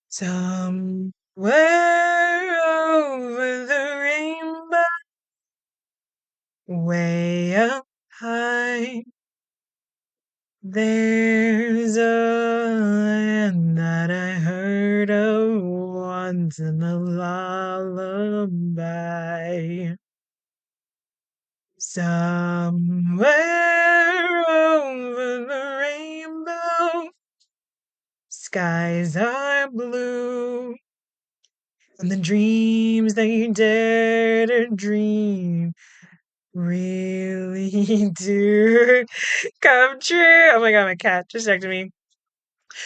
Somewhere over the rainbow, way up high, there's a land that I heard of once in a lullaby. Somewhere over the rainbow, skies are blue, and the dreams that you dare to dream really do come true. Oh my god, my cat distracted me.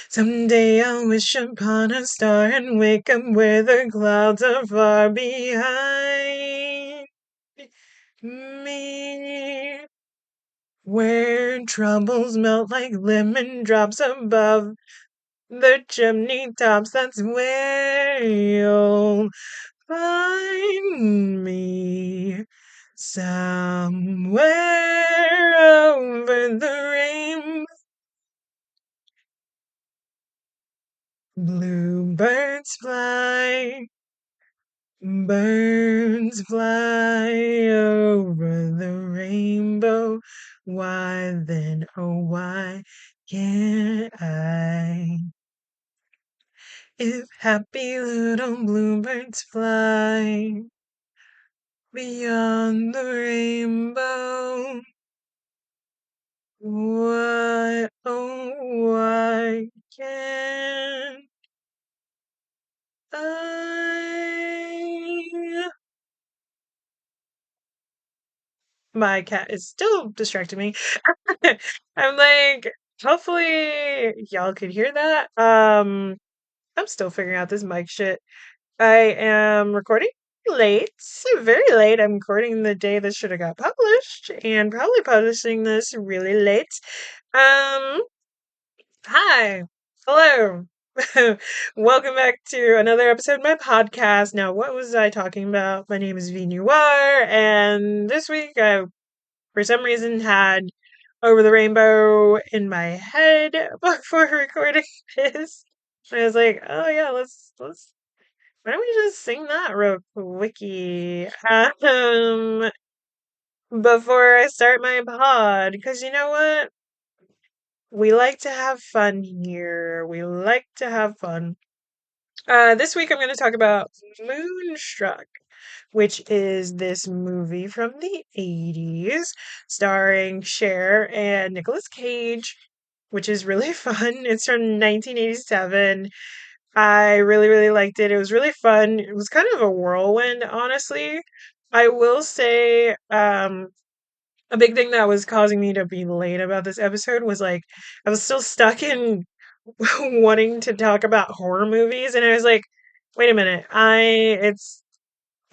Someday I'll wish upon a star and wake up where the clouds are far behind me, where troubles melt like lemon drops above the chimney tops. That's where you'll find me. Somewhere over the rainbow, bluebirds fly, birds fly over the rainbow. Why then, oh, why can't I? If happy little bluebirds fly beyond the rainbow, why, oh, why can't I? My cat is still distracting me. I'm like, hopefully y'all could hear that. I'm still figuring out this mic shit. I am recording late, very late. I'm recording the day this should have got published and probably publishing this really late. Um, Hi. Hello. Welcome back to another episode of my podcast. Now, what was I talking about? My name is V Noir, and this week I, for some reason, had Over the Rainbow in my head before recording this. I was like, oh yeah, let's why don't we just sing that real quickie? Before I start my pod, because you know what? We like to have fun here. We like to have fun. This week I'm going to talk about Moonstruck, which is this movie from the 80s starring Cher and Nicolas Cage, which is really fun. It's from 1987. I really, really liked it. It was really fun. It was kind of a whirlwind, honestly. I will say, a big thing that was causing me to be late about this episode was like I was still stuck in wanting to talk about horror movies, and I was like, wait a minute,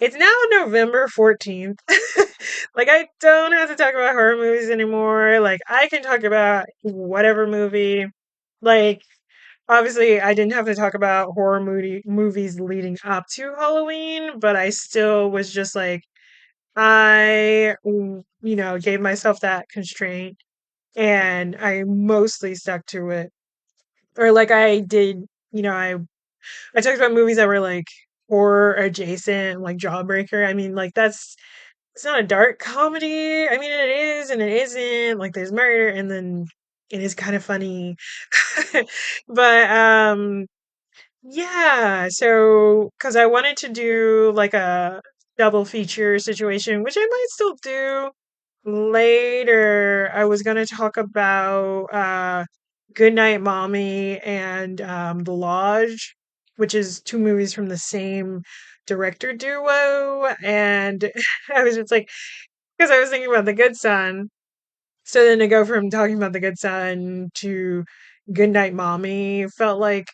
it's now November 14th. Like, I don't have to talk about horror movies anymore. Like, I can talk about whatever movie. Like, obviously, I didn't have to talk about movies leading up to Halloween, but I still was just like, gave myself that constraint and I mostly stuck to it. Or like I did, I talked about movies that were like horror adjacent, like Jawbreaker. I mean, like it's not a dark comedy. I mean, it is and it isn't. Like there's murder and then it is kind of funny. But yeah, so because I wanted to do like a double feature situation, which I might still do later. I was going to talk about Goodnight Mommy and The Lodge, which is two movies from the same director duo. And I was just like, because I was thinking about The Good Son. So then to go from talking about The Good Son to Goodnight Mommy felt like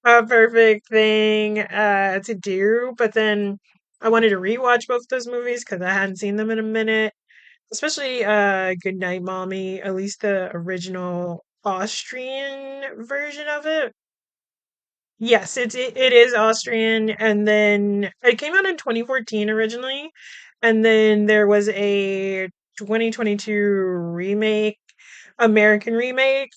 a perfect thing to do. But then I wanted to rewatch both those movies because I hadn't seen them in a minute, especially Goodnight Mommy, at least the original Austrian version of it. Yes, it is Austrian, and then it came out in 2014 originally, and then there was a 2022 remake, American remake,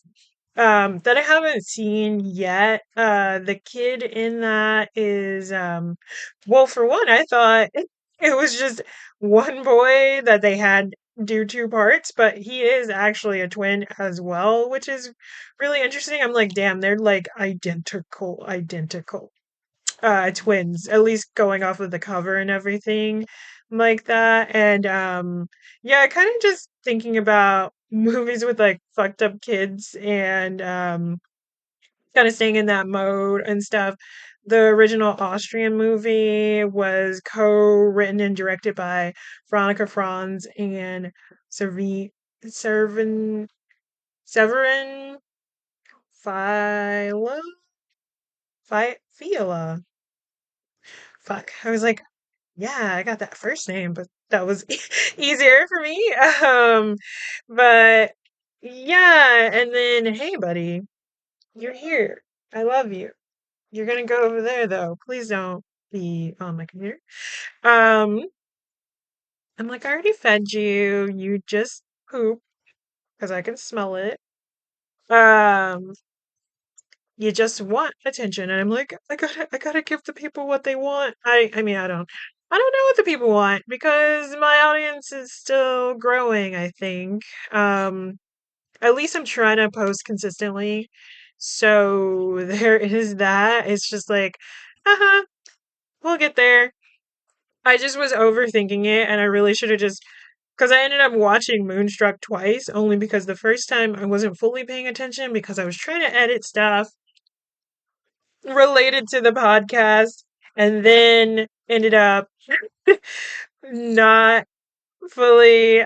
that I haven't seen yet. The kid in that is well, for one, I thought it was just one boy that they had do two parts, but he is actually a twin as well, which is really interesting. I'm like, damn, they're like identical twins, at least going off of the cover and everything like that. And yeah, kind of just thinking about movies with like fucked up kids and kind of staying in that mode and stuff. The original Austrian movie was co-written and directed by Veronica Franz and Servi- Servin Severin Fila Fila. Fuck. I was like, yeah, I got that first name, but that was easier for me. But yeah, and then hey, buddy, you're here. I love you. You're gonna go over there though. Please don't be on my computer. Um, I'm like, I already fed you. You just poop because I can smell it. Um, you just want attention, and I'm like, I gotta give the people what they want. I mean, I don't know what the people want because my audience is still growing, I think. Um, at least I'm trying to post consistently. So there is that. It's just like, uh-huh, we'll get there. I just was overthinking it, and I really should have just because I ended up watching Moonstruck twice, only because the first time I wasn't fully paying attention because I was trying to edit stuff related to the podcast, and then ended up not fully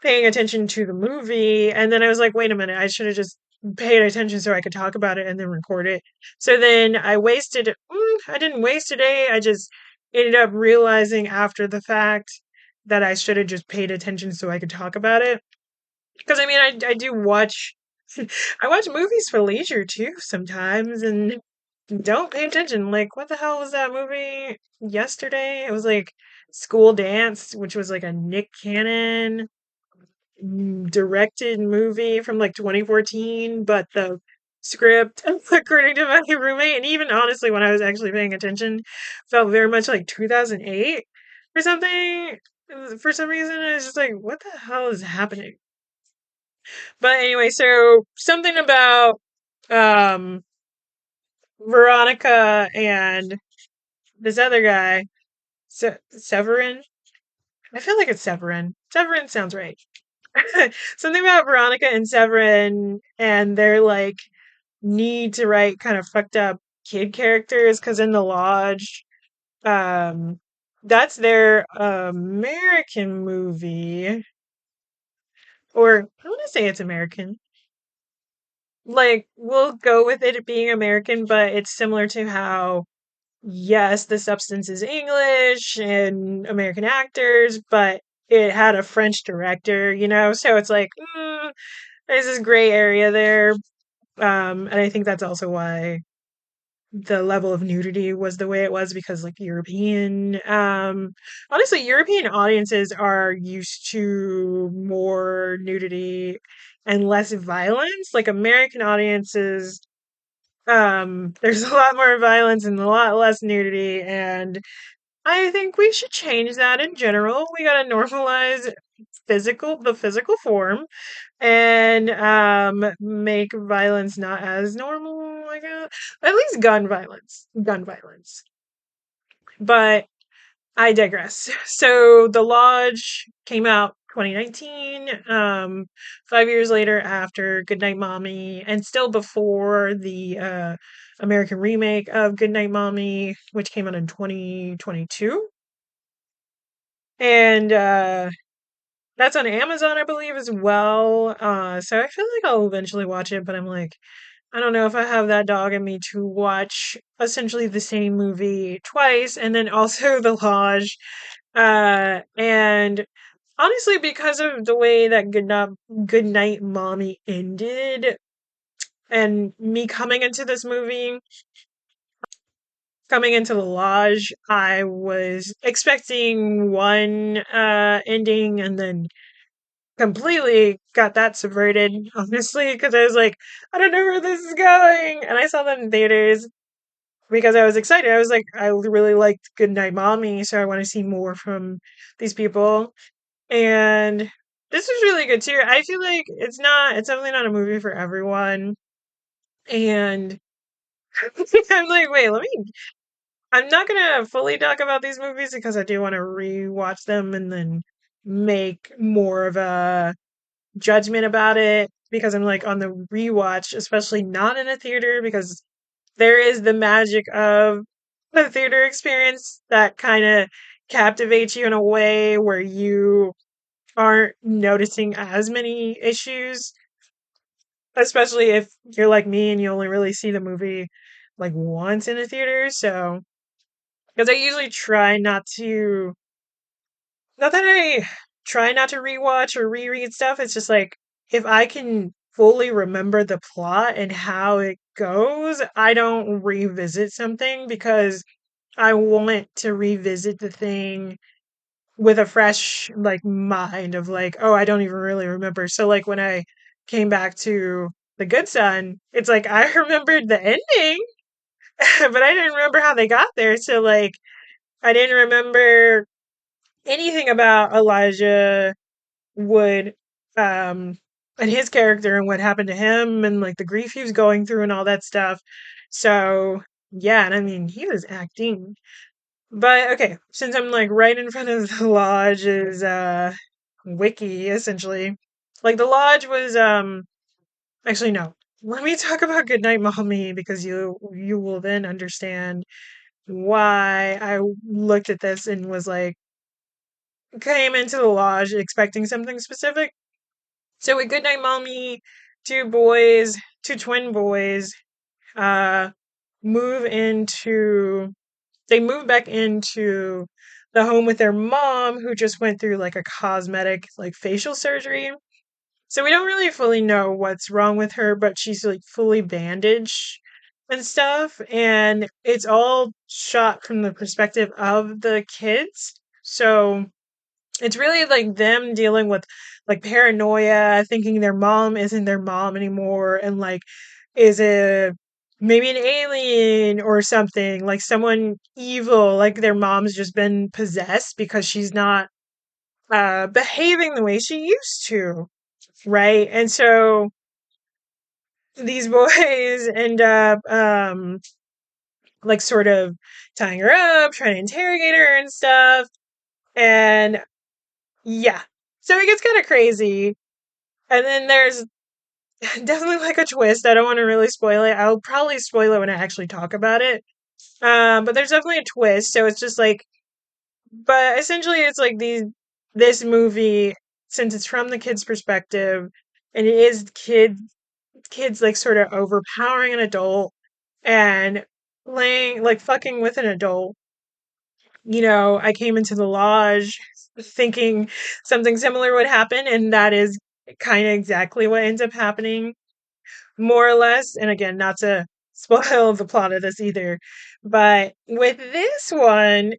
paying attention to the movie. And then I was like, wait a minute, I should have just paid attention so I could talk about it and then record it. So then I didn't waste a day. I just ended up realizing after the fact that I should have just paid attention so I could talk about it. Because I mean, I do watch, I watch movies for leisure too sometimes and don't pay attention. Like, what the hell was that movie yesterday? It was like School Dance, which was like a Nick Cannon directed movie from like 2014, but the script, according to my roommate, and even honestly, when I was actually paying attention, felt very much like 2008 or something. For some reason, I was just like, what the hell is happening? But anyway, so something about um Veronica and this other guy, Severin. I feel like it's Severin. Severin sounds right. Something about Veronica and Severin and their like need to write kind of fucked up kid characters because in the lodge, um, that's their American movie, or I want to say it's American. Like we'll go with it being American, but it's similar to how yes, the substance is English and American actors, but it had a French director, so it's like there's this gray area there. And I think that's also why the level of nudity was the way it was because like honestly, European audiences are used to more nudity and less violence. Like American audiences, there's a lot more violence and a lot less nudity, and I think we should change that in general. We gotta normalize the physical form and make violence not as normal, like at least gun violence. But I digress. So the lodge came out 2019, 5 years later after Goodnight Mommy, and still before the American remake of Goodnight Mommy, which came out in 2022. And that's on Amazon, I believe, as well. So I feel like I'll eventually watch it, but I'm like, I don't know if I have that dog in me to watch essentially the same movie twice, and then also The Lodge. And honestly, because of the way that Goodnight Mommy ended, and me coming into The Lodge, I was expecting one ending, and then completely got that subverted, honestly, because I was like, I don't know where this is going. And I saw that in theaters because I was excited. I was like, I really liked Goodnight Mommy, so I want to see more from these people. And this was really good too. I feel like it's definitely not a movie for everyone. And I'm like, wait, I'm not gonna fully talk about these movies because I do want to rewatch them and then make more of a judgment about it because I'm like on the rewatch, especially not in a theater, because there is the magic of the theater experience that kind of captivates you in a way where you aren't noticing as many issues, especially if you're like me and you only really see the movie like once in a theater. So, because I usually try not that I try not to rewatch or reread stuff, it's just like if I can fully remember the plot and how it goes, I don't revisit something because I want to revisit the thing with a fresh like mind of like, oh, I don't even really remember. So like when I came back to The Good Son, it's like I remembered the ending, but I didn't remember how they got there. So like I didn't remember anything about Elijah Wood and his character and what happened to him and like the grief he was going through and all that stuff. So yeah, and I mean he was acting. But okay, since I'm like right in front of the lodge's wiki essentially. Like the lodge was actually no. Let me talk about Goodnight Mommy because you will then understand why I looked at this and was like came into the lodge expecting something specific. So with Goodnight Mommy, two twin boys, uh, move into they move back into the home with their mom who just went through like a cosmetic like facial surgery. So we don't really fully know what's wrong with her, but she's like fully bandaged and stuff. And it's all shot from the perspective of the kids. So it's really like them dealing with like paranoia, thinking their mom isn't their mom anymore, and like is a maybe an alien or something, like someone evil, like their mom's just been possessed because she's not behaving the way she used to, right? And so these boys end up like sort of tying her up, trying to interrogate her and stuff. And yeah. So it gets kind of crazy. And then there's definitely like a twist. I don't want to really spoil it. I'll probably spoil it when I actually talk about it. But there's definitely a twist. So it's just like, but essentially it's like this movie, since it's from the kid's perspective, and it is kids like sort of overpowering an adult and playing like fucking with an adult. I came into the lodge thinking something similar would happen, and that is kind of exactly what ends up happening, more or less. And again, not to spoil the plot of this either, but with this one,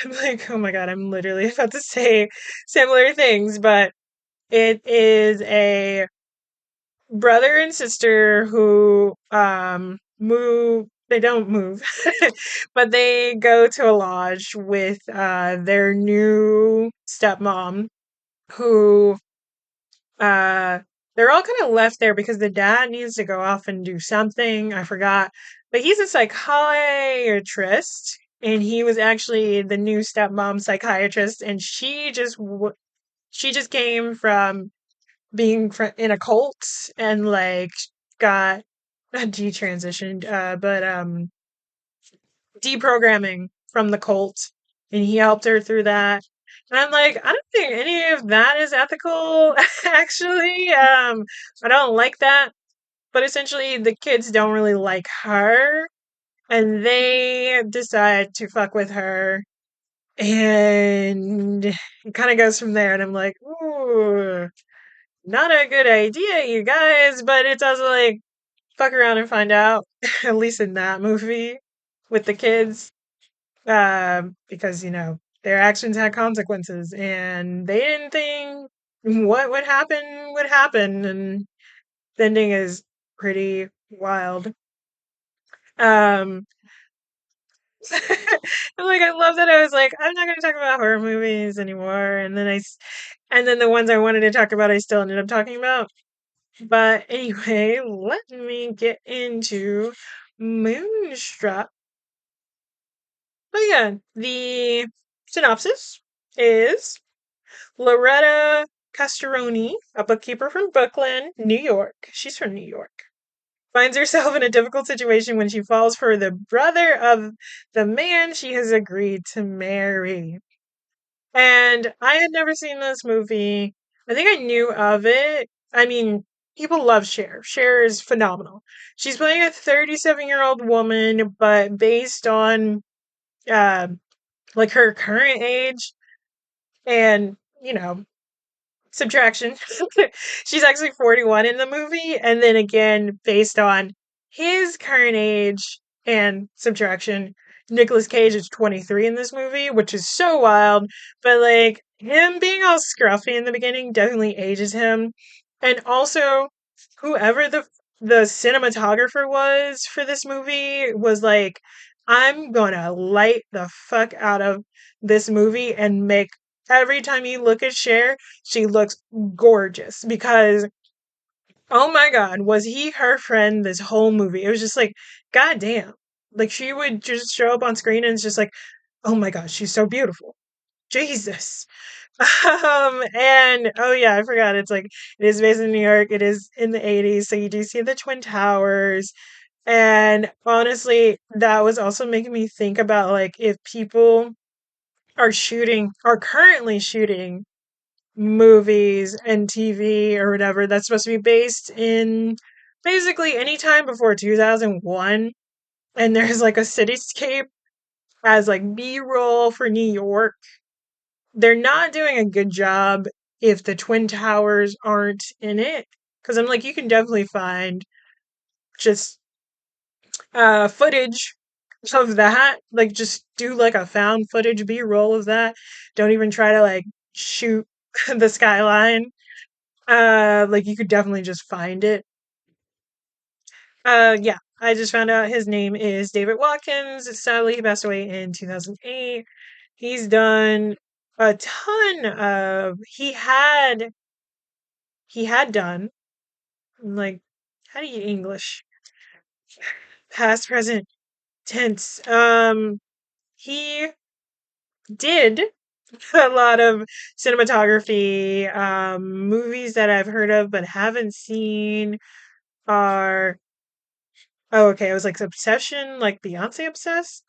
I'm like, oh my god, I'm literally about to say similar things, but it is a brother and sister who move they don't move but they go to a lodge with their new stepmom who uh they're all kind of left there because the dad needs to go off and do something. I forgot, but he's a psychiatrist, and he was actually the new stepmom psychiatrist, and she just came from being in a cult and like got not detransitioned, but deprogramming from the cult, and he helped her through that. And I'm like, I don't think any of that is ethical, actually. I don't like that. But essentially, the kids don't really like her, and they decide to fuck with her, and it kind of goes from there. And I'm like, ooh, not a good idea, you guys. But it's also like, fuck around and find out, at least in that movie with the kids, because, their actions had consequences and they didn't think. what would happen, and the ending is pretty wild. Um, and like I love that I was like, I'm not going to talk about horror movies anymore, and then and then the ones I wanted to talk about, I still ended up talking about. But anyway, let me get into Moonstruck. But yeah, the synopsis is Loretta Castoroni, a bookkeeper from Brooklyn, New York. She's from New York. Finds herself in a difficult situation when she falls for the brother of the man she has agreed to marry. And I had never seen this movie. I think I knew of it. I mean, people love Cher. Cher is phenomenal. She's playing a 37-year-old woman, but based on uh, like her current age and, subtraction. She's actually 41 in the movie, and then again, based on his current age and subtraction, Nicolas Cage is 23 in this movie, which is so wild. But like him being all scruffy in the beginning definitely ages him. And also, whoever the cinematographer was for this movie was like, I'm gonna light the fuck out of this movie and make every time you look at Cher, she looks gorgeous because oh my god, was he her friend this whole movie? It was just like, god damn. Like she would just show up on screen and it's just like, oh my god, she's so beautiful. Jesus. And oh yeah, I forgot. It's like it is based in New York. It is in the 80s, so you do see the Twin Towers. And honestly, that was also making me think about like if people are currently shooting movies and TV or whatever that's supposed to be based in basically any time before 2001, and there's like a cityscape as like B-roll for New York. They're not doing a good job if the Twin Towers aren't in it, because I'm like, you can definitely find just footage of that, like just do like a found footage B-roll of that. Don't even try to like shoot the skyline. Like you could definitely just find it. Yeah, I just found out his name is David Watkins. Sadly, he passed away in 2008. He's done a ton of. He had done like how do you English past present tense. He did a lot of cinematography. Movies that I've heard of but haven't seen are oh, okay. I was like Obsession, like Beyonce Obsessed.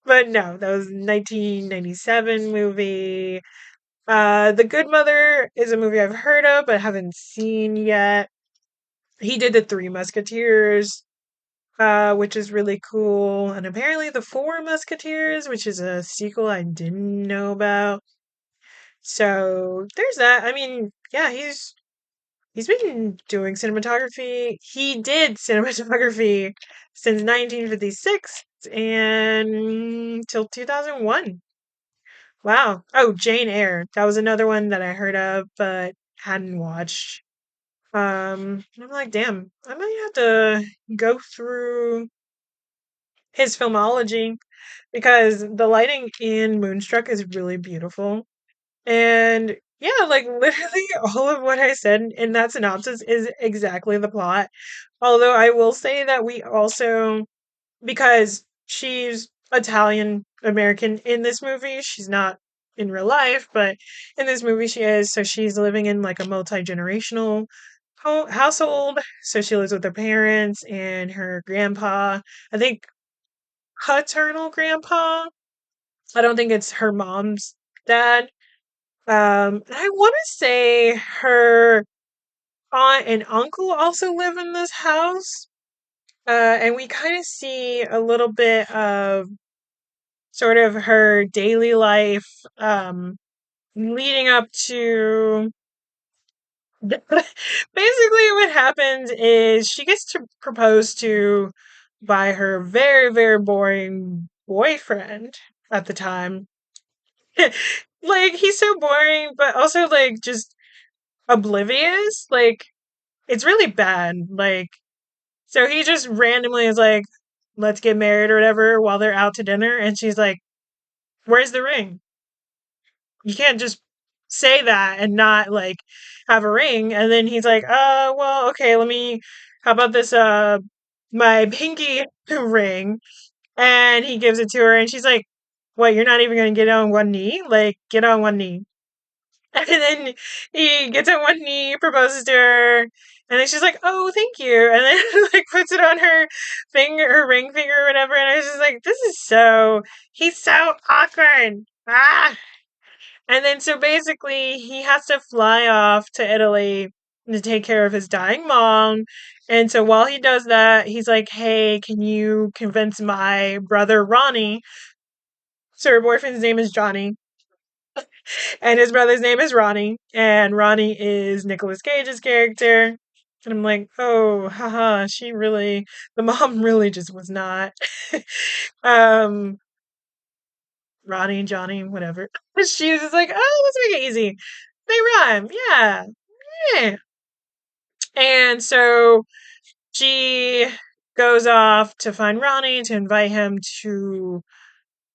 But no, that was 1997 movie. The Good Mother is a movie I've heard of but haven't seen yet. He did the Three Musketeers, which is really cool, and apparently the Four Musketeers, which is a sequel I didn't know about. So there's that. I mean, yeah, he's been doing cinematography. He did cinematography since 1956 and till 2001. Wow. Oh, Jane Eyre. That was another one that I heard of but hadn't watched. I'm like, damn, I might have to go through his filmology because the lighting in Moonstruck is really beautiful. And yeah, like literally all of what I said in that synopsis is exactly the plot. Although I will say that we also, because she's Italian American in this movie, she's not in real life, but in this movie she is. So she's living in like a multi generational household. So she lives with her parents and her grandpa. I think paternal grandpa. I don't think it's her mom's dad. And I want to say her aunt and uncle also live in this house. And we kind of see a little bit of sort of her daily life leading up to basically what happens is she gets to propose to by her very, very boring boyfriend at the time. Like he's so boring, but also like just oblivious. Like, it's really bad. Like, so he just randomly is like, let's get married or whatever while they're out to dinner. And she's like, where's the ring? You can't just say that and not like have a ring. And then he's like, well, okay, how about this, my pinky ring? And he gives it to her and she's like, what, you're not even going to get on one knee? Like, get on one knee. And then he gets on one knee, proposes to her, and then she's like, "Oh, thank you," and then like puts it on her finger, her ring finger, or whatever. And I was just like, "This is he's so awkward." Ah. And then so basically, he has to fly off to Italy to take care of his dying mom. And so while he does that, he's like, "Hey, can you convince my brother Ronnie?" So her boyfriend's name is Johnny and his brother's name is Ronnie, and Ronnie is Nicolas Cage's character. And I'm like, oh, haha, the mom really just was not. um, Ronnie, Johnny, whatever. She was just like, oh, let's make it easy. They rhyme, yeah. Yeah. And so she goes off to find Ronnie to invite him to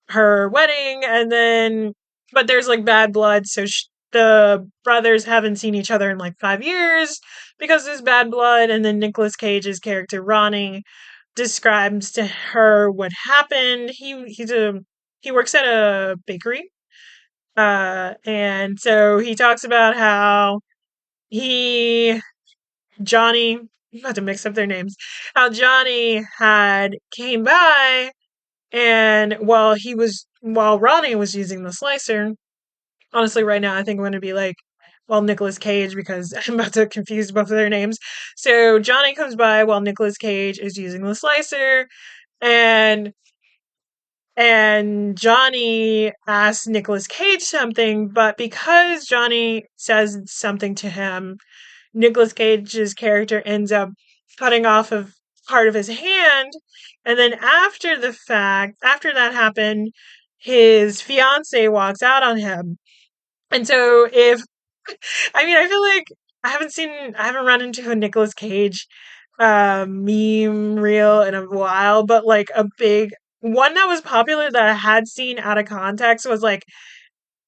her wedding, and then but there's like bad blood, so the brothers haven't seen each other in like 5 years because there's bad blood. And then Nicolas Cage's character Ronnie describes to her what happened. He works at a bakery, and so he talks about how he Johnny I'm about to mix up their names, how Johnny had came by, and while Ronnie was using the slicer, honestly, right now I think I'm gonna be like, well, Nicolas Cage, because I'm about to confuse both of their names. So Johnny comes by while Nicolas Cage is using the slicer, and Johnny asks Nicolas Cage something, but because Johnny says something to him, Nicolas Cage's character ends up cutting off of part of his hand. And then after that happened, his fiance walks out on him. And so I feel like I haven't run into a Nicolas Cage meme reel in a while, but like a big one that was popular that I had seen out of context was like,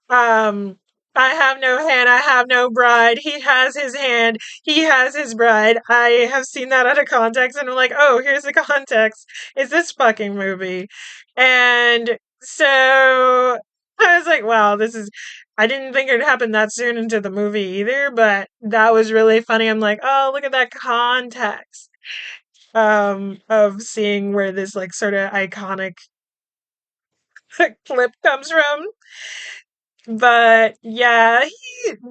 um, I have no hand, I have no bride. He has his hand, he has his bride. I have seen that out of context, and I'm like, oh, here's the context. It's this fucking movie. And so I was like, wow, I didn't think it would happen that soon into the movie either, but that was really funny. I'm like, oh, look at that context. Of seeing where this like sort of iconic clip comes from. But yeah,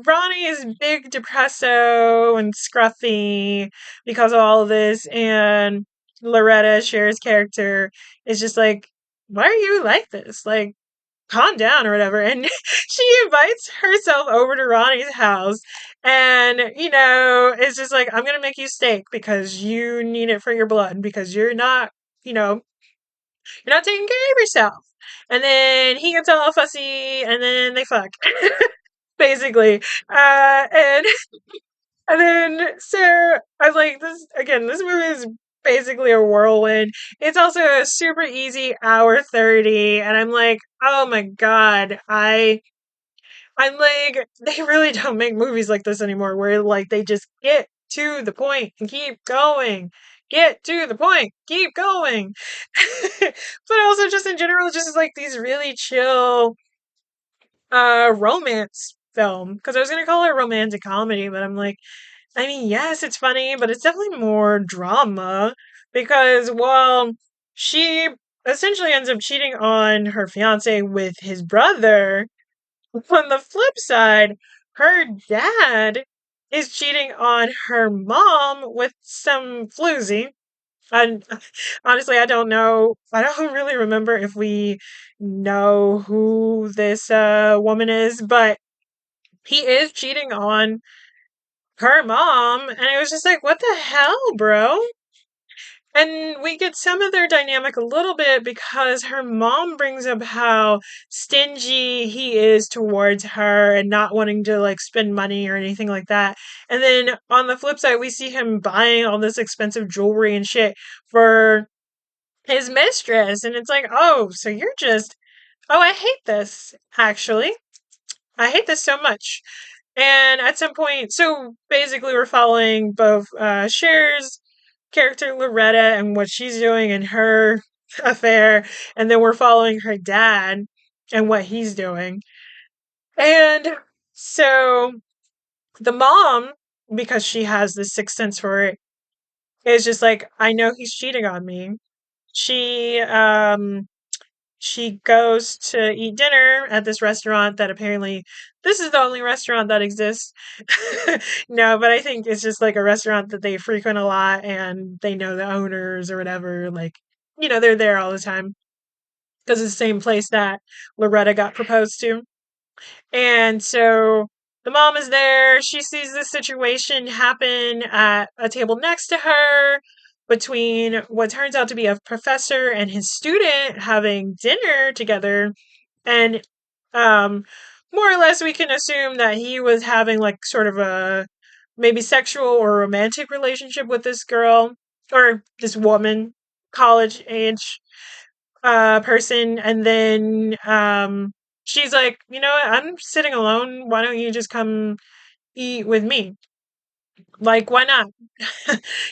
Ronnie is big depresso and scruffy because of all of this, and Loretta, Cher's character, is just like, why are you like this? Like, calm down or whatever. And she invites herself over to Ronnie's house, and it's just like, I'm gonna make you steak because you need it for your blood because you know, you're not taking care of yourself. And then he gets all fussy, and then they fuck, basically. And so I was like, this again. This movie is basically a whirlwind. It's also a super easy hour 30, and I'm like, oh my god, I'm like, they really don't make movies like this anymore, where like they just get to the point and keep going. Get to the point, keep going. But also just in general, just like these really chill romance film. Because I was gonna call it a romantic comedy, but I'm like, I mean, yes, it's funny, but it's definitely more drama. Because while she essentially ends up cheating on her fiance with his brother, on the flip side, her dad is cheating on her mom with some floozy. And honestly, I don't know. I don't really remember if we know who this woman is, but he is cheating on her mom. And it was just like, what the hell, bro? And we get some of their dynamic a little bit because her mom brings up how stingy he is towards her and not wanting to like spend money or anything like that. And then on the flip side, we see him buying all this expensive jewelry and shit for his mistress. And it's like, oh, so you're just, oh, I hate this, actually. I hate this so much. And at some point, so basically, we're following both Cher's character Loretta and what she's doing in her affair, and then we're following her dad and what he's doing. And so the mom, because she has this sixth sense for it, is just like, I know he's cheating on me. She she goes to eat dinner at this restaurant that apparently this is the only restaurant that exists. No, but I think it's just like a restaurant that they frequent a lot and they know the owners or whatever. Like, they're there all the time because it's the same place that Loretta got proposed to. And so the mom is there. She sees this situation happen at a table next to her between what turns out to be a professor and his student having dinner together. And um, more or less, we can assume that he was having like sort of a maybe sexual or romantic relationship with this girl or this woman, college age person. And then she's like, you know what? I'm sitting alone. Why don't you just come eat with me? Like, why not?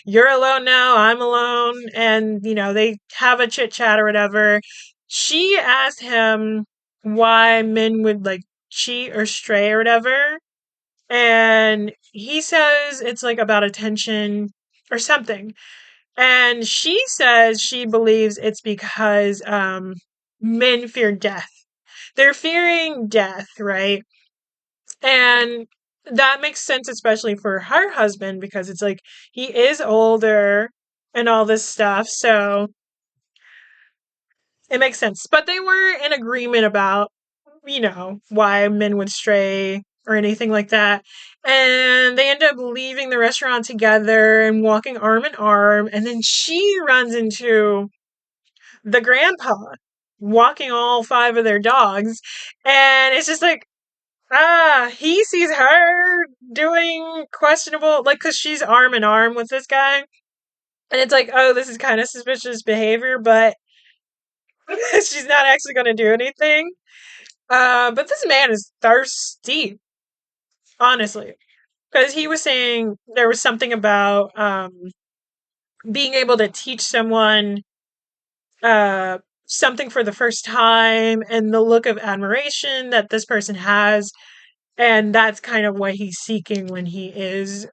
You're alone now. I'm alone. And, they have a chit chat or whatever. She asked him why men would like cheat or stray or whatever. And he says it's like about attention or something. And she says she believes it's because men fear death. They're fearing death, right? And that makes sense, especially for her husband, because it's like he is older and all this stuff. So it makes sense. But they weren't in agreement about, why men would stray or anything like that. And they end up leaving the restaurant together and walking arm in arm. And then she runs into the grandpa walking all five of their dogs. And it's just like, he sees her doing questionable, like, because she's arm in arm with this guy. And it's like, oh, this is kind of suspicious behavior, but she's not actually going to do anything. But this man is thirsty, honestly. Because he was saying there was something about being able to teach someone uh, something for the first time and the look of admiration that this person has. And that's kind of what he's seeking when he is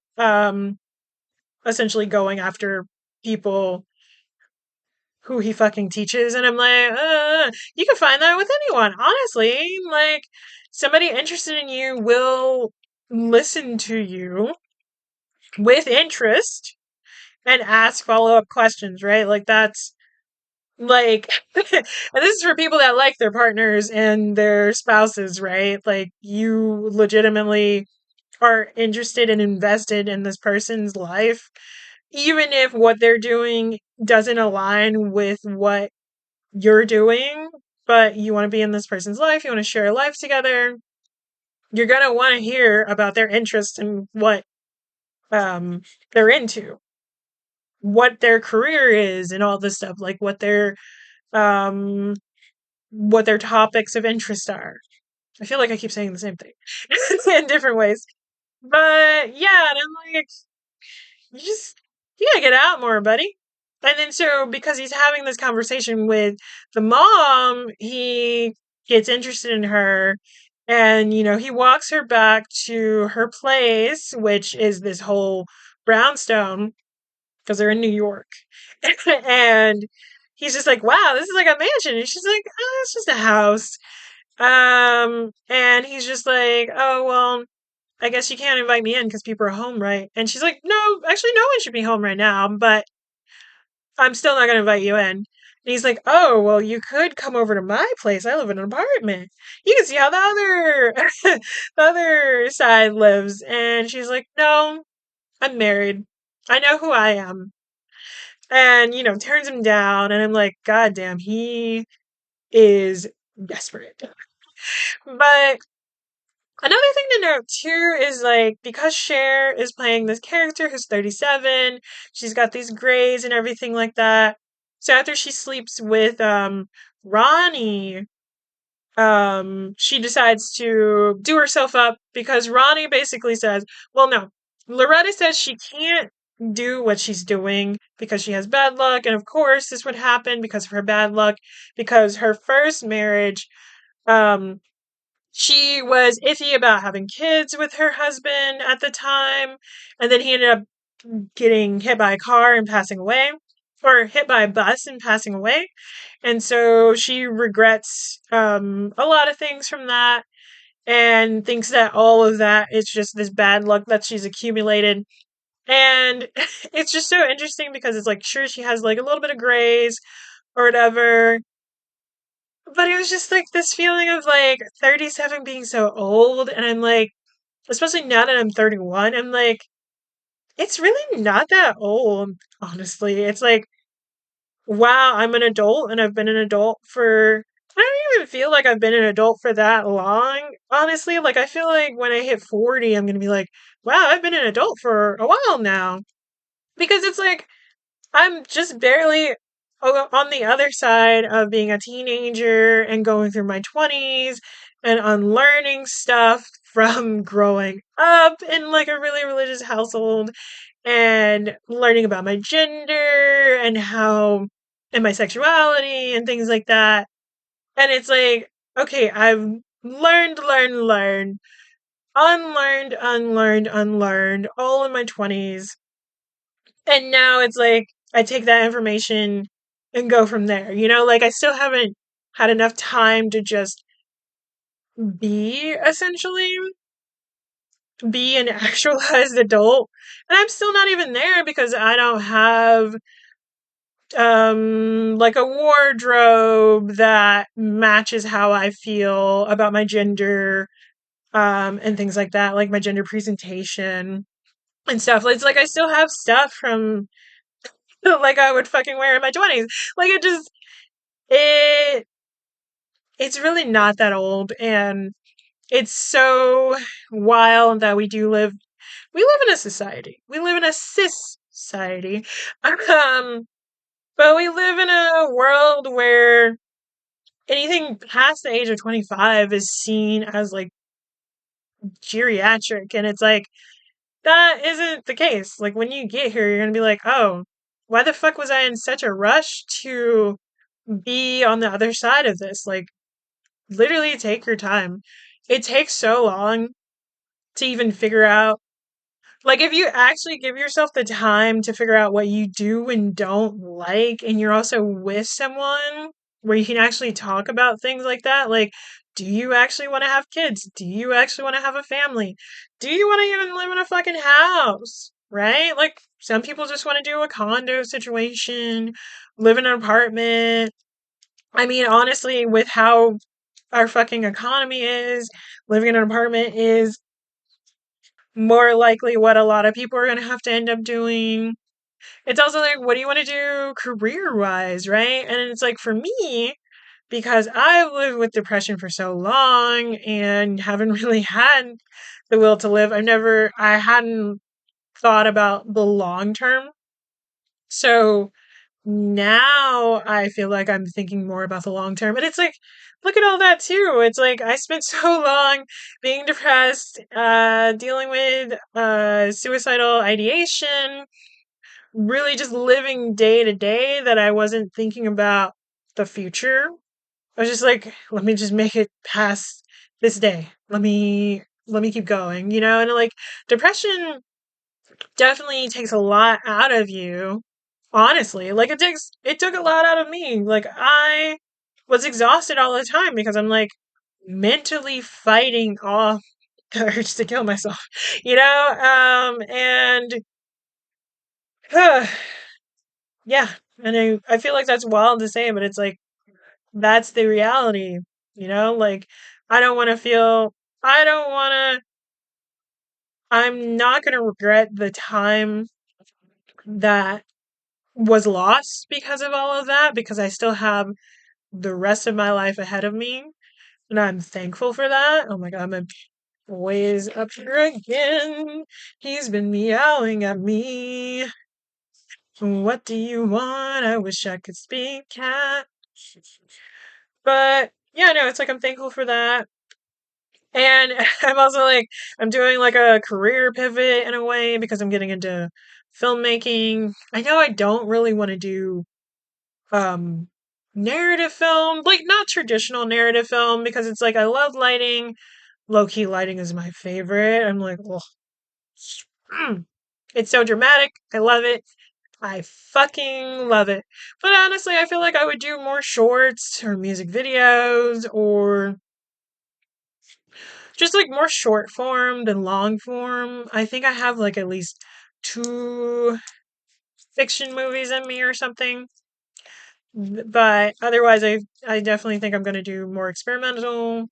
essentially going after people who he fucking teaches. And I'm like, you can find that with anyone, honestly. Like, somebody interested in you will listen to you with interest and ask follow up questions, right? Like, that's like, and this is for people that like their partners and their spouses, right? Like, you legitimately are interested and invested in this person's life, even if what they're doing doesn't align with what you're doing, but you want to be in this person's life, you want to share a life together, you're going to want to hear about their interests and what they're into, what their career is and all this stuff, like um what their topics of interest are. I feel like I keep saying the same thing in different ways. But yeah, and I'm like, you just you gotta get out more, buddy. And then so because he's having this conversation with the mom, he gets interested in her and he walks her back to her place, which is this whole brownstone because they're in New York. And he's just like, wow, this is like a mansion. And she's like, oh, it's just a house. And he's just like, oh, well, I guess you can't invite me in because people are home, right? And she's like, no, actually, no one should be home right now, but I'm still not going to invite you in. And he's like, oh, well, you could come over to my place. I live in an apartment. You can see how the other, the other side lives. And she's like, no, I'm married. I know who I am. and, turns him down. And I'm like, God damn, he is desperate. But another thing to note too is like because Cher is playing this character who's 37, she's got these grays and everything like that. So after she sleeps with Ronnie, she decides to do herself up because Ronnie basically says, well, no, Loretta says she can't do what she's doing because she has bad luck. And of course, this would happen because of her bad luck, because her first marriage, um, she was iffy about having kids with her husband at the time. And then he ended up getting hit by a car and passing away, or hit by a bus and passing away. And so she regrets a lot of things from that and thinks that all of that is just this bad luck that she's accumulated. And it's just so interesting because it's like, sure, she has like a little bit of grays or whatever, but it was just like this feeling of like 37 being so old. And I'm like, especially now that I'm 31, I'm like, it's really not that old, honestly. It's like, wow, I'm an adult and I've been an adult for, I don't even feel like I've been an adult for that long, honestly. Like, I feel like when I hit 40, I'm gonna be like, wow, I've been an adult for a while now. Because it's like, I'm just barely on the other side of being a teenager and going through my 20s and unlearning stuff from growing up in like a really religious household and learning about my gender and how and my sexuality and things like that. And it's like, okay, I've learned, unlearned all in my 20s. And now it's like I take that information and go from there. Like I still haven't had enough time to just be essentially be an actualized adult. And I'm still not even there because I don't have like a wardrobe that matches how I feel about my gender, and things like that, like my gender presentation and stuff. It's like I still have stuff from like I would fucking wear in my 20s. Like it it's really not that old, and it's so wild that we live in a society. We live in a cis society. Um but we live in a world where anything past the age of 25 is seen as like geriatric, and it's like that isn't the case. Like when you get here, you're gonna be like, oh, why the fuck was I in such a rush to be on the other side of this? Like literally take your time. It takes so long to even figure out, like if you actually give yourself the time to figure out what you do and don't like, and you're also with someone where you can actually talk about things like that, like, do you actually want to have kids? Do you actually want to have a family? Do you want to even live in a fucking house? Right? Like, some people just want to do a condo situation, live in an apartment. I mean, honestly, with how our fucking economy is, living in an apartment is more likely what a lot of people are going to have to end up doing. It's also like, what do you want to do career wise, right? And it's like, for me, because I've lived with depression for so long and haven't really had the will to live, I hadn't thought about the long term. So now I feel like I'm thinking more about the long term. And it's like, look at all that too. It's like I spent so long being depressed, dealing with suicidal ideation, really just living day to day, that I wasn't thinking about the future. I was just like, let me just make it past this day. Let me keep going, and like depression definitely takes a lot out of you. Honestly, like it took a lot out of me. Like I was exhausted all the time because I'm like mentally fighting off the urge to kill myself, and yeah, and I feel like that's wild to say, but it's like that's the reality, like I don't want to feel, I don't want to, I'm not going to regret the time that was lost because of all of that, because I still have the rest of my life ahead of me. And I'm thankful for that. Oh my God, my boy is up here again. He's been meowing at me. What do you want? I wish I could speak cat. But yeah, no, it's like I'm thankful for that. And I'm also like, I'm doing like a career pivot in a way because I'm getting into filmmaking. I know I don't really want to do um narrative film, like not traditional narrative film because it's like I love lighting. Low key lighting is my favorite. I'm like, well, it's so dramatic. I love it. I fucking love it. But honestly, I feel like I would do more shorts or music videos or just like more short form than long form. I think I have like at least two fiction movies in me or something. But otherwise, I definitely think I'm going to do more experimental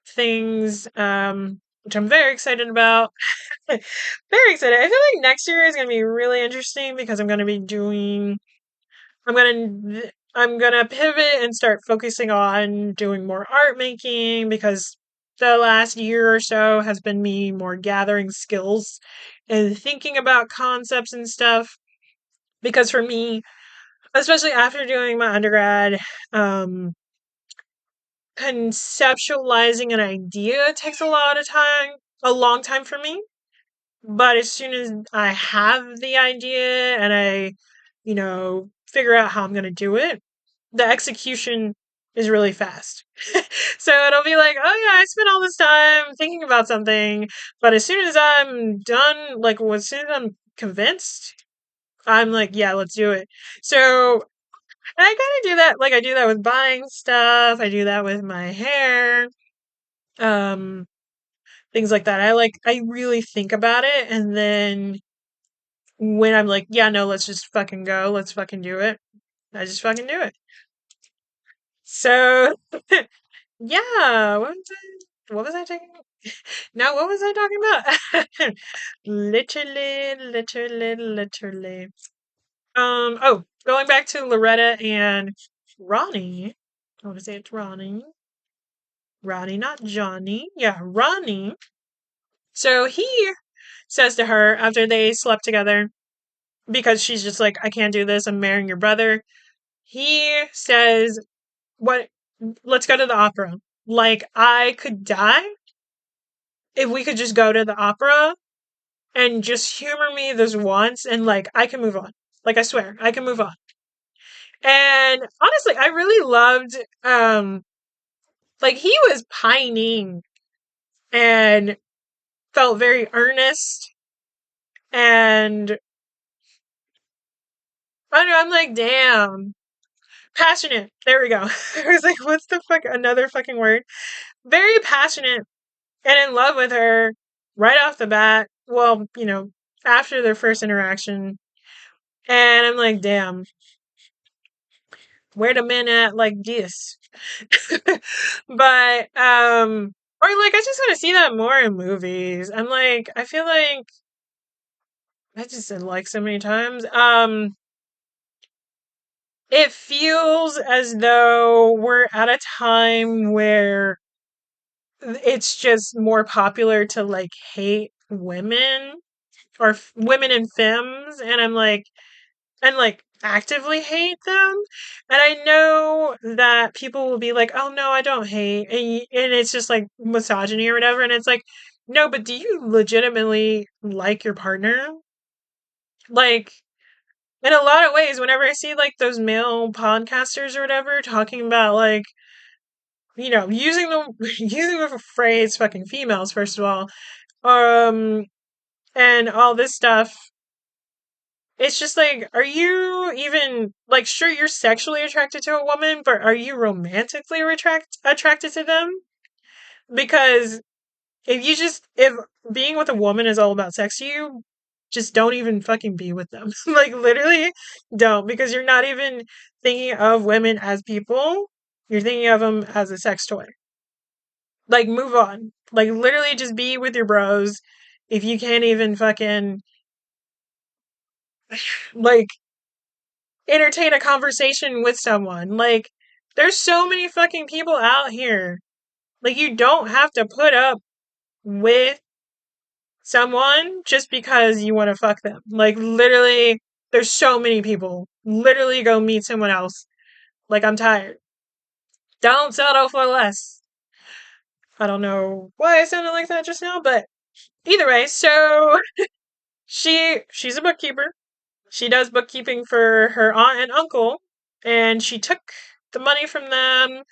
things, which I'm very excited about. Very excited. I feel like next year is going to be really interesting because I'm going to be doing I'm gonna pivot and start focusing on doing more art making because the last year or so has been me more gathering skills and thinking about concepts and stuff. Because for me, especially after doing my undergrad, um, conceptualizing an idea takes a lot of time, a long time for me. But as soon as I have the idea and figure out how I'm going to do it, the execution is really fast. So it'll be like, oh yeah, I spent all this time thinking about something, but as soon as I'm done, like as soon as I'm convinced, I'm like, yeah, let's do it. So I kind of do that, like I do that with buying stuff, I do that with my hair, um, things like that. I really think about it, and then when I'm like, yeah, no, let's just fucking go, let's fucking do it. I just fucking do it. So yeah, what was I talking about? Now, what was I talking about? Literally. Going back to Loretta and Ronnie. I want to say it's Ronnie. Ronnie, not Johnny. Yeah, Ronnie. So he says to her after they slept together, because she's just like, I can't do this, I'm marrying your brother. He says, what, let's go to the opera. Like, I could die if we could just go to the opera and just humor me this once and like I can move on. Like I swear, I can move on. And honestly, I really loved like he was pining and felt very earnest and I don't know, I'm like, damn. Passionate. There we go. I was like, what's the fuck another fucking word? Very passionate and in love with her right off the bat. Well, after their first interaction. And I'm like, damn, where the men at like this? But or like I just want to see that more in movies. I'm like I feel like I just said like so many times. It feels as though we're at a time where it's just more popular to like hate women or women in films, and I'm like and like actively hate them. And I know that people will be like, "Oh no, I don't hate," and it's just like misogyny or whatever. And it's like, no, but do you legitimately like your partner? Like in a lot of ways, whenever I see like those male podcasters or whatever talking about like using the using the phrase "fucking females" first of all, um, and all this stuff. It's just like, are you even like sure you're sexually attracted to a woman, but are you romantically attracted to them? Because if being with a woman is all about sex to you, just don't even fucking be with them. Like literally don't because you're not even thinking of women as people. You're thinking of them as a sex toy. Like move on. Like literally just be with your bros if you can't even fucking like entertain a conversation with someone. Like, there's so many fucking people out here. Like, you don't have to put up with someone just because you want to fuck them. Like, literally, there's so many people. Literally, go meet someone else. Like, I'm tired. Don't settle for less. I don't know why I sounded like that just now, but either way, so she's a bookkeeper. She does bookkeeping for her aunt and uncle, and she took the money from them,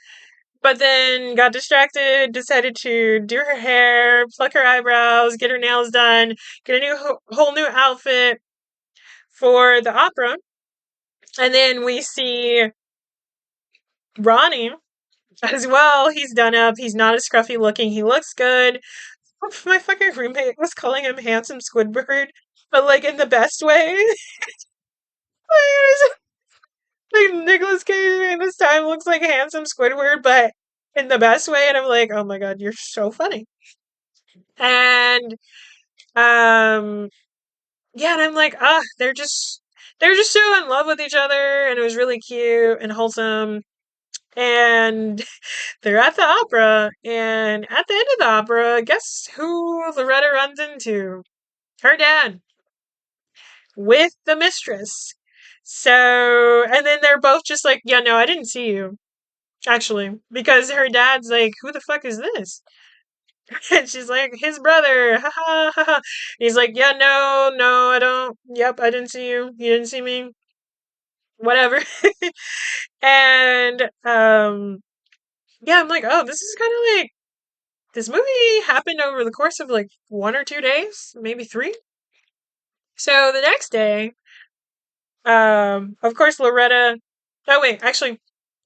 but then got distracted, decided to do her hair, pluck her eyebrows, get her nails done, get a whole new outfit for the opera. And then we see Ronnie as well. He's done up. He's not as scruffy looking. He looks good. My fucking roommate was calling him handsome Squidward, but like in the best way. Like Nicolas Cage this time looks like handsome Squidward, but in the best way. And I'm like, oh my god, you're so funny. And um, yeah, and I'm like, they're just so in love with each other, and it was really cute and wholesome. And they're at the opera, and at the end of the opera, guess who Loretta runs into? Her dad with the mistress. So, and then they're both just like, yeah, no, I didn't see you, actually, because her dad's like, who the fuck is this? And she's like, his brother, ha ha ha ha. He's like, yeah, no, no, I don't, yep, I didn't see you, you didn't see me, whatever. And, yeah, I'm like, oh, this is kind of like, this movie happened over the course of like 1 or 2 days, maybe 3. So the next day, of course, Loretta, oh, wait, actually,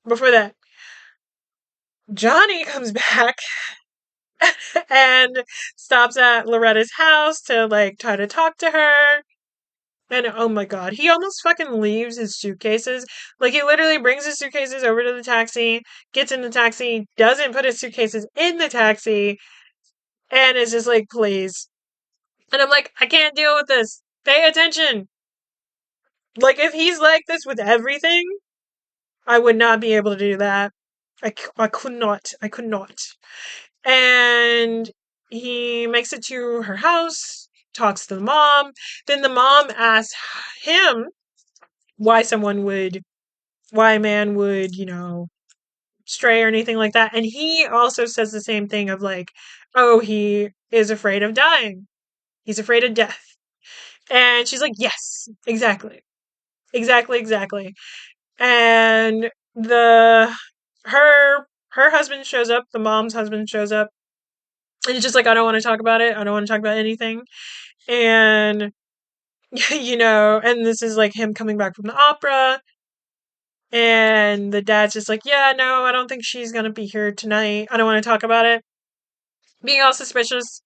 before that, Johnny comes back and stops at Loretta's house to like try to talk to her. And oh my god, he almost fucking leaves his suitcases. Like, he literally brings his suitcases over to the taxi, gets in the taxi, doesn't put his suitcases in the taxi, and is just like, please. And I'm like, I can't deal with this. Pay attention. Like, if he's like this with everything, I would not be able to do that. I could not. I could not. And he makes it to her house, talks to the mom. Then the mom asks him why why a man would, stray or anything like that. And he also says the same thing of like, oh, he is afraid of dying. He's afraid of death. And she's like, yes, exactly. Exactly, exactly. And her husband shows up, the mom's husband shows up, and he's just like, I don't want to talk about it. I don't want to talk about anything. And and this is like him coming back from the opera. And the dad's just like, yeah, no, I don't think she's gonna be here tonight. I don't want to talk about it. Being all suspicious.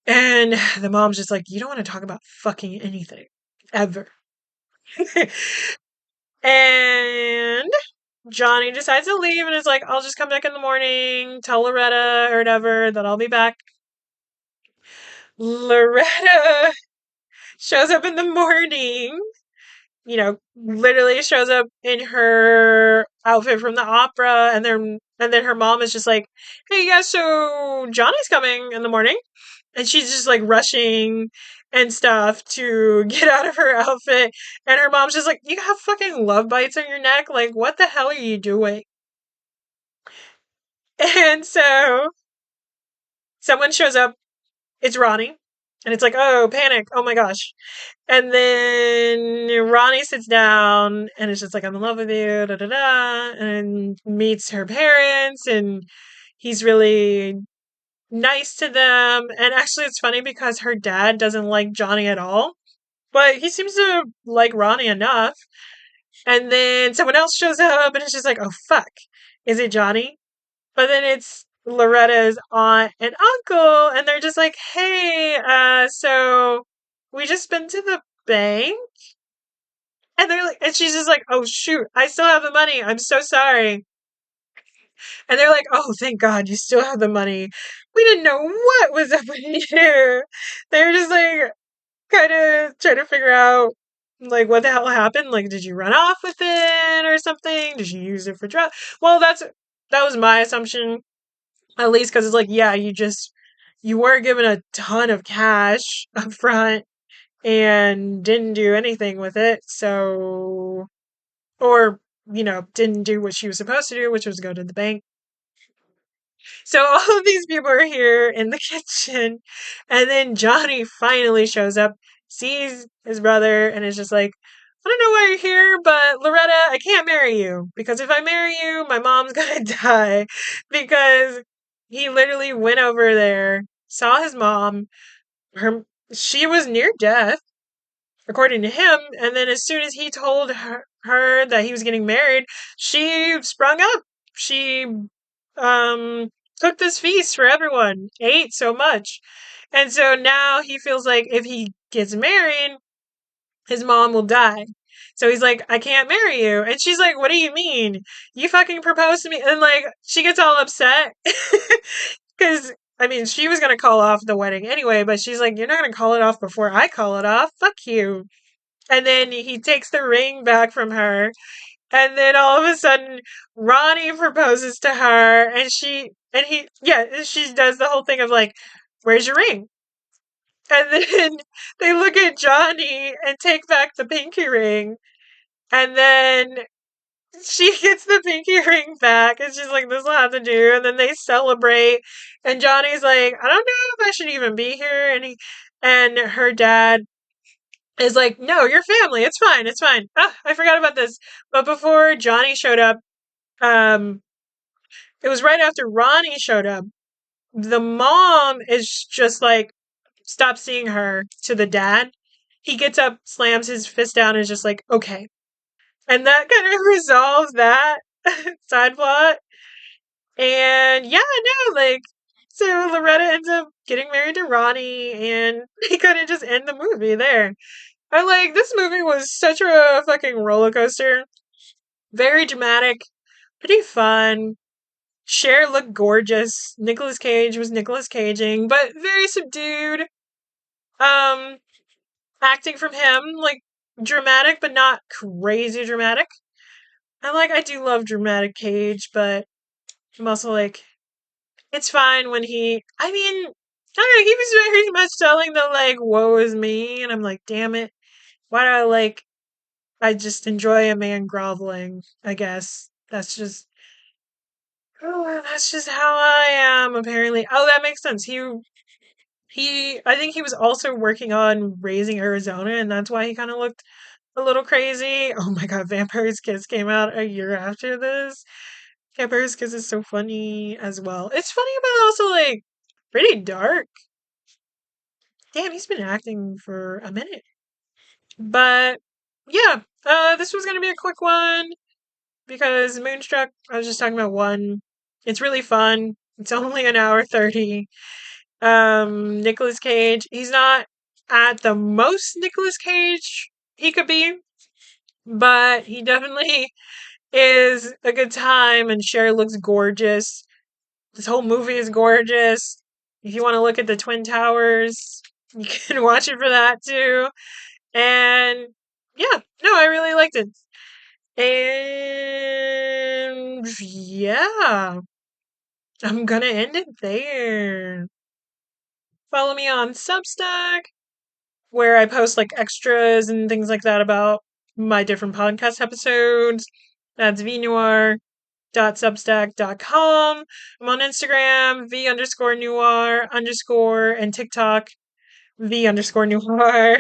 And the mom's just like, you don't want to talk about fucking anything. Ever. And Johnny decides to leave and is like, I'll just come back in the morning, tell Loretta or whatever that I'll be back. Loretta shows up in the morning, literally shows up in her outfit from the opera, and then her mom is just like, hey, yeah, so Johnny's coming in the morning. And she's just like rushing and stuff to get out of her outfit. And her mom's just like, you have fucking love bites on your neck? Like, what the hell are you doing? And so someone shows up. It's Ronnie. And it's like, oh, panic. Oh my gosh. And then Ronnie sits down and is just like, I'm in love with you, da da da, and meets her parents. And he's really nice to them. And actually, it's funny because her dad doesn't like Johnny at all, but he seems to like Ronnie enough. And then someone else shows up, and it's just like, oh fuck, is it Johnny? But then it's Loretta's aunt and uncle, and they're just like, hey, so we just been to the bank. And they're like, and she's just like, oh shoot, I still have the money. I'm so sorry. And they're like, oh, thank God you still have the money. We didn't know what was up with you. They're just like, kind of trying to figure out Like, what the hell happened? Like, did you run off with it or something? Did you use it for drugs? Well, that was my assumption, at least, because it's like, yeah, you were given a ton of cash up front and didn't do anything with it, so or didn't do what she was supposed to do, which was go to the bank. So all of these people are here in the kitchen, and then Johnny finally shows up, sees his brother, and is just like, I don't know why you're here, but Loretta, I can't marry you because if I marry you, my mom's gonna die. Because he literally went over there, saw his mom, her she was near death, according to him, and then as soon as he told her that he was getting married, she sprung up. She um cooked this feast for everyone, ate so much. And so now he feels like if he gets married, his mom will die. So he's like, I can't marry you. And she's like, what do you mean? You fucking proposed to me. And like, she gets all upset. Because, I mean, she was going to call off the wedding anyway, but she's like, you're not going to call it off before I call it off. Fuck you. And then he takes the ring back from her. And then all of a sudden, Ronnie proposes to her. She does the whole thing of like, where's your ring? And then they look at Johnny and take back the pinky ring. And then she gets the pinky ring back and she's like, this will have to do. And then they celebrate. And Johnny's like, I don't know if I should even be here. And her dad is like, no, you're family. It's fine. It's fine. Ah, I forgot about this. But before Johnny showed up, um, it was right after Ronnie showed up. The mom is just like, stop seeing her to the dad. He gets up, slams his fist down, and is just like, okay. And that kind of resolves that side plot. And yeah, no, like, so Loretta ends up getting married to Ronnie, and they kind of just end the movie there. I like this movie was such a fucking roller coaster. Very dramatic, pretty fun. Cher looked gorgeous. Nicolas Cage was Nicolas Caging, but very subdued. Um, Acting from him, like dramatic, but not crazy dramatic. I do love dramatic Cage, but I'm also like, it's fine when I mean, I don't know, he was very much telling the like, woe is me, and I'm like, damn it. Why do I just enjoy a man groveling, I guess. That's just how I am, apparently. Oh, that makes sense. I think he was also working on Raising Arizona, and that's why he kind of looked a little crazy. Oh my god, Vampire's Kiss came out a year after this. Vampire's Kiss is so funny as well. It's funny, but also like pretty dark. Damn, he's been acting for a minute. But yeah, this was gonna be a quick one because Moonstruck, I was just talking about one. It's really fun. It's only an hour 30. Nicolas Cage, he's not at the most Nicolas Cage he could be, but he definitely is a good time, and Cher looks gorgeous. This whole movie is gorgeous. If you want to look at the Twin Towers, you can watch it for that too. And yeah, no, I really liked it. And yeah, I'm gonna end it there. Follow me on Substack, where I post like extras and things like that about my different podcast episodes. That's vnoir.substack.com. I'm on Instagram, v underscore noir underscore, and TikTok, v underscore noir.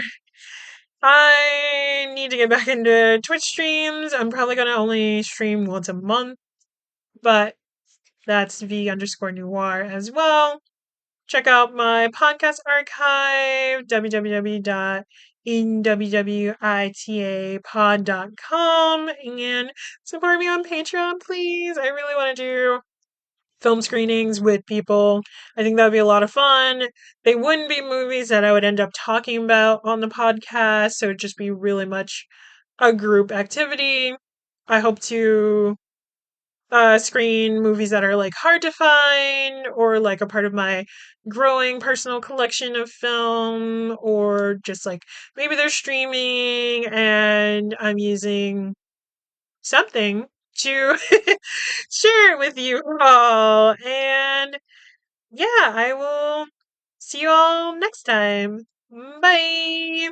I need to get back into Twitch streams. I'm probably going to only stream once a month, but that's v underscore noir as well. Check out my podcast archive, www.nwwitapod.com, and support me on Patreon, please. I really want to do film screenings with people. I think that would be a lot of fun. They wouldn't be movies that I would end up talking about on the podcast, so it'd just be really much a group activity. I hope to screen movies that are like hard to find or like a part of my growing personal collection of film, or just like maybe they're streaming and I'm using something to share it with you all. And yeah, I will see you all next time. Bye.